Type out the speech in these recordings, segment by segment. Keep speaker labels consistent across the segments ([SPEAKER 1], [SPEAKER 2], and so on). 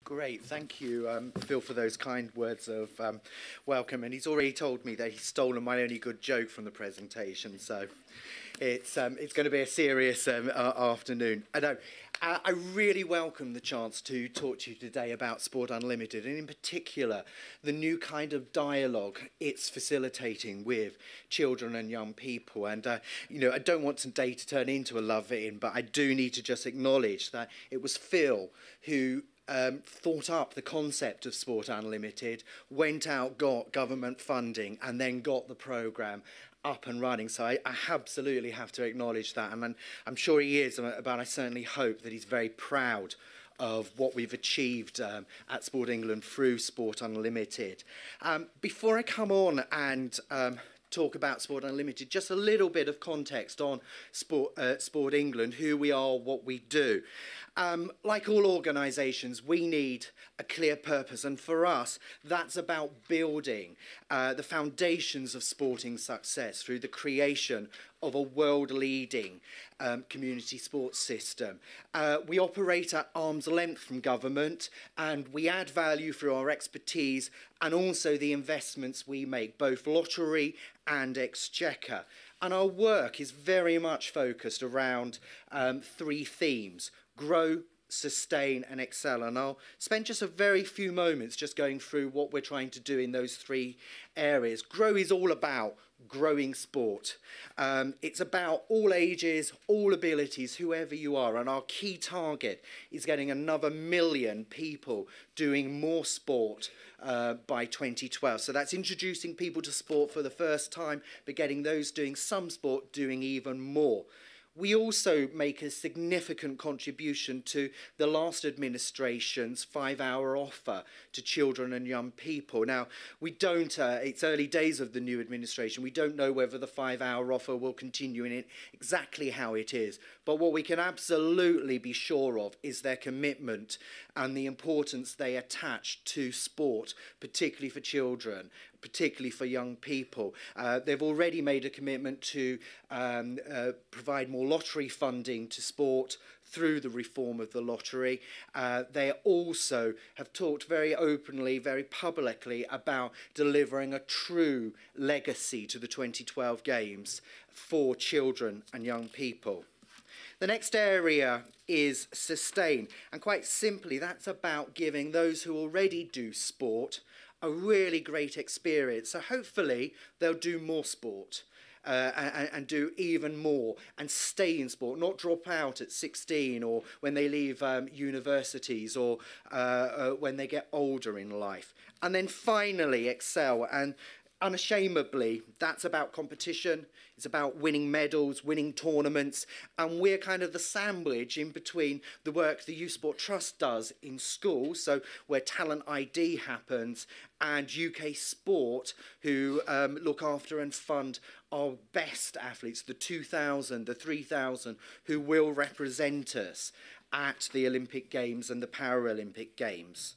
[SPEAKER 1] Great, thank you, Phil, for those kind words of welcome. And he's already told me that he's stolen my only good joke from the presentation, so it's going to be a serious afternoon. I really welcome the chance to talk to you today about Sport Unlimited, and in particular, the new kind of dialogue it's facilitating with children and young people. And, I don't want today to turn into a love-in, but I do need to just acknowledge that it was Phil who thought up the concept of Sport Unlimited, went out, got government funding, and then got the programme up and running. So I absolutely have to acknowledge that, and I'm sure he is, but I certainly hope that he's very proud of what we've achieved at Sport England through Sport Unlimited. Before I come on and talk about Sport Unlimited, just a little bit of context on Sport England, who we are, what we do. Like all organisations, we need a clear purpose, and for us, that's about building the foundations of sporting success through the creation of a world-leading community sports system. We operate at arm's length from government, and we add value through our expertise and also the investments we make, both lottery and exchequer. And our work is very much focused around three themes: grow, sustain and excel. And I'll spend just a very few moments just going through what we're trying to do in those three areas. Grow is all about growing sport. It's about all ages, all abilities, whoever you are. And our key target is getting another 1 million people doing more sport by 2012. So that's introducing people to sport for the first time, but getting those doing some sport doing even more. We also make a significant contribution to the last administration's 5-hour offer to children and young people. Now, we don't, it's early days of the new administration, we don't know whether the 5-hour offer will continue in it exactly how it is. But what we can absolutely be sure of is their commitment and the importance they attach to sport, particularly for children, particularly for young people. They've already made a commitment to provide more lottery funding to sport through the reform of the lottery. They also have talked very openly, very publicly about delivering a true legacy to the 2012 Games for children and young people. The next area is sustain, and quite simply that's about giving those who already do sport a really great experience. So hopefully they'll do more sport and do even more and stay in sport, not drop out at 16 or when they leave universities or when they get older in life. And then finally excel, and unashamedly, that's about competition, it's about winning medals, winning tournaments, and we're kind of the sandwich in between the work the Youth Sport Trust does in schools, so where Talent ID happens, and UK Sport, who look after and fund our best athletes, the 2,000, the 3,000, who will represent us at the Olympic Games and the Paralympic Games.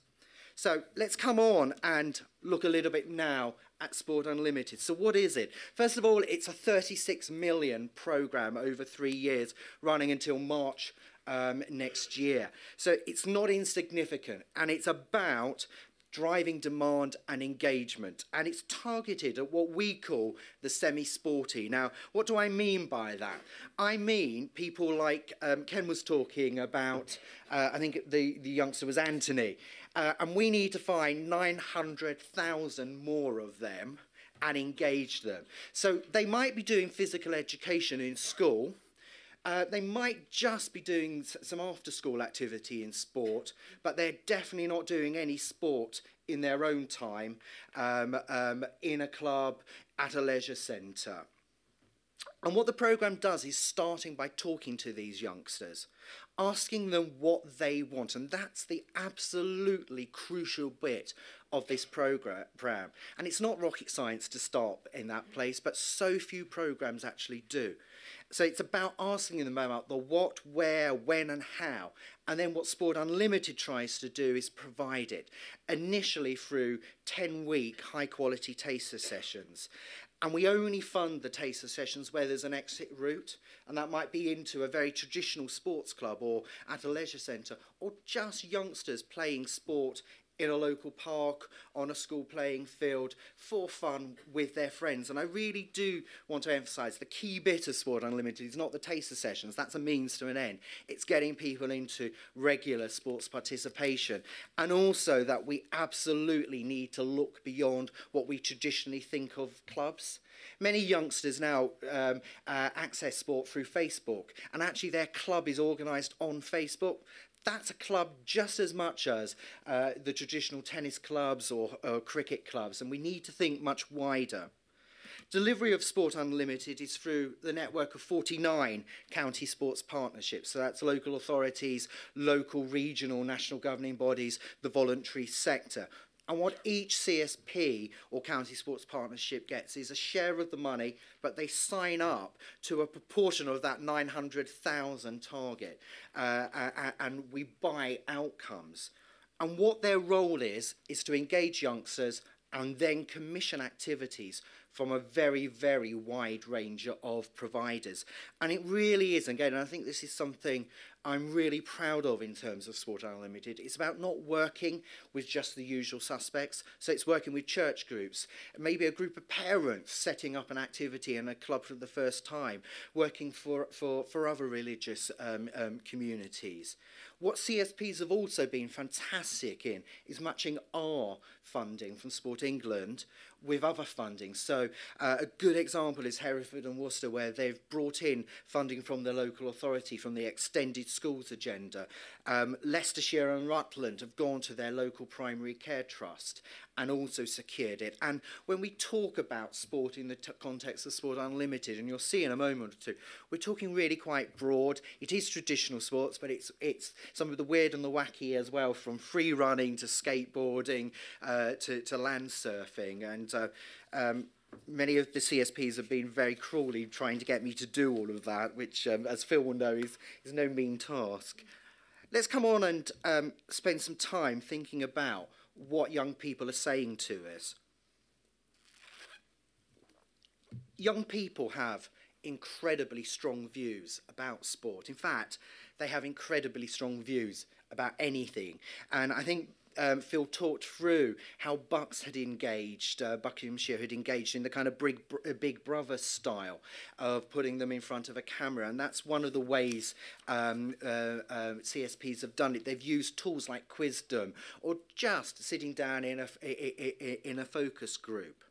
[SPEAKER 1] So let's come on and look a little bit now at Sport Unlimited. So what is it? First of all, it's a 36 million programme over 3 years, running until March next year. So it's not insignificant, and it's about driving demand and engagement, and it's targeted at what we call the semi-sporty. Now, what do I mean by that? I mean people like Ken was talking about, I think the youngster was Anthony, and we need to find 900,000 more of them and engage them. So they might be doing physical education in school. They might just be doing some after-school activity in sport, but they're definitely not doing any sport in their own time, in a club, at a leisure centre. And what the programme does is starting by talking to these youngsters, asking them what they want. And that's the absolutely crucial bit of this programme. And it's not rocket science to start in that place, but so few programmes actually do. So it's about asking them about the what, where, when and how. And then what Sport Unlimited tries to do is provide it, initially through 10-week high-quality taster sessions. And we only fund the taster sessions where there's an exit route, and that might be into a very traditional sports club or at a leisure centre, or just youngsters playing sport in a local park, on a school playing field, for fun with their friends. And I really do want to emphasise the key bit of Sport Unlimited is not the taster sessions, that's a means to an end. It's getting people into regular sports participation. And also that we absolutely need to look beyond what we traditionally think of clubs. Many youngsters now access sport through Facebook, and actually their club is organised on Facebook. That's a club just as much as the traditional tennis clubs or cricket clubs, and we need to think much wider. Delivery of Sport Unlimited is through the network of 49 county sports partnerships. So that's local authorities, local, regional, national governing bodies, the voluntary sector. And what each CSP or county sports partnership gets is a share of the money, but they sign up to a proportion of that 900,000 target, and we buy outcomes. And what their role is to engage youngsters and then commission activities from a very, very wide range of providers. And it really is, again, and I think this is something I'm really proud of in terms of Sport Unlimited. It's about not working with just the usual suspects. So it's working with church groups, maybe a group of parents setting up an activity in a club for the first time, working for other religious communities. What CSPs have also been fantastic in is matching our funding from Sport England with other funding. So a good example is Hereford and Worcester, where they've brought in funding from the local authority, from the extended schools agenda. Leicestershire and Rutland have gone to their local primary care trust and also secured it. And when we talk about sport in the context of Sport Unlimited, and you'll see in a moment or two, we're talking really quite broad. It is traditional sports, but it's some of the weird and the wacky as well, from free running to skateboarding to land surfing. And many of the CSPs have been very cruelly trying to get me to do all of that, which, as Phil will know, is no mean task. Let's come on and spend some time thinking about what young people are saying to us. Young people have incredibly strong views about sport. In fact, they have incredibly strong views about anything. And I think Phil talked through how Bucks had engaged, Buckinghamshire had engaged in the kind of Big Brother style of putting them in front of a camera. And that's one of the ways CSPs have done it. They've used tools like Quizdom, or just sitting down in a focus group.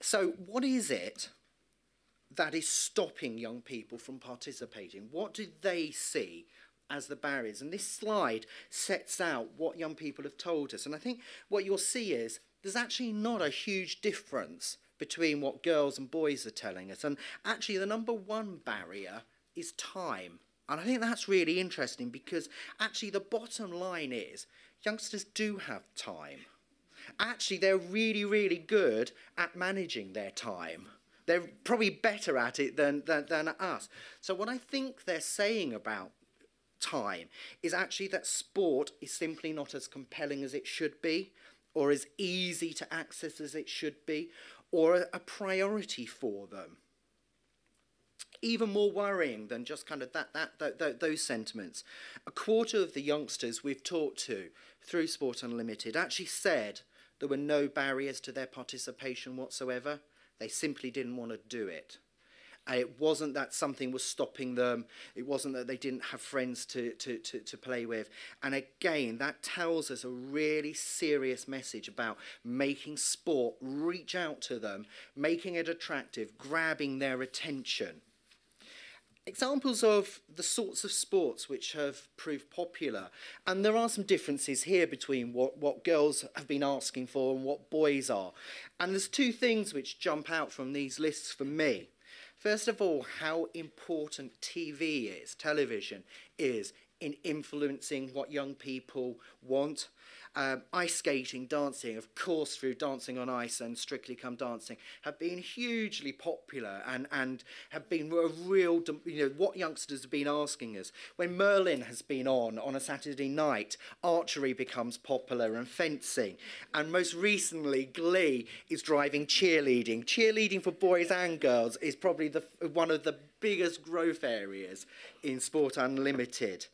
[SPEAKER 1] So what is it that is stopping young people from participating? What do they see as the barriers? And this slide sets out what young people have told us. And I think what you'll see is there's actually not a huge difference between what girls and boys are telling us. And actually the number one barrier is time. And I think that's really interesting, because actually the bottom line is youngsters do have time. Actually, they're really, really good at managing their time. They're probably better at it than us. So what I think they're saying about time is actually that sport is simply not as compelling as it should be, or as easy to access as it should be, or a priority for them. Even more worrying than just kind of those sentiments, a quarter of the youngsters we've talked to through Sport Unlimited actually said there were no barriers to their participation whatsoever. They simply didn't want to do it. It wasn't that something was stopping them. It wasn't that they didn't have friends to play with. And again, that tells us a really serious message about making sport reach out to them, making it attractive, grabbing their attention. Examples of the sorts of sports which have proved popular. And there are some differences here between what girls have been asking for and what boys are. And there's two things which jump out from these lists for me. First of all, how important television is in influencing what young people want. Ice skating, dancing, of course, through Dancing on Ice and Strictly Come Dancing, have been hugely popular and have been a real, what youngsters have been asking us. When Merlin has been on a Saturday night, archery becomes popular and fencing. And most recently, Glee is driving cheerleading. Cheerleading for boys and girls is probably one of the biggest growth areas in Sport Unlimited.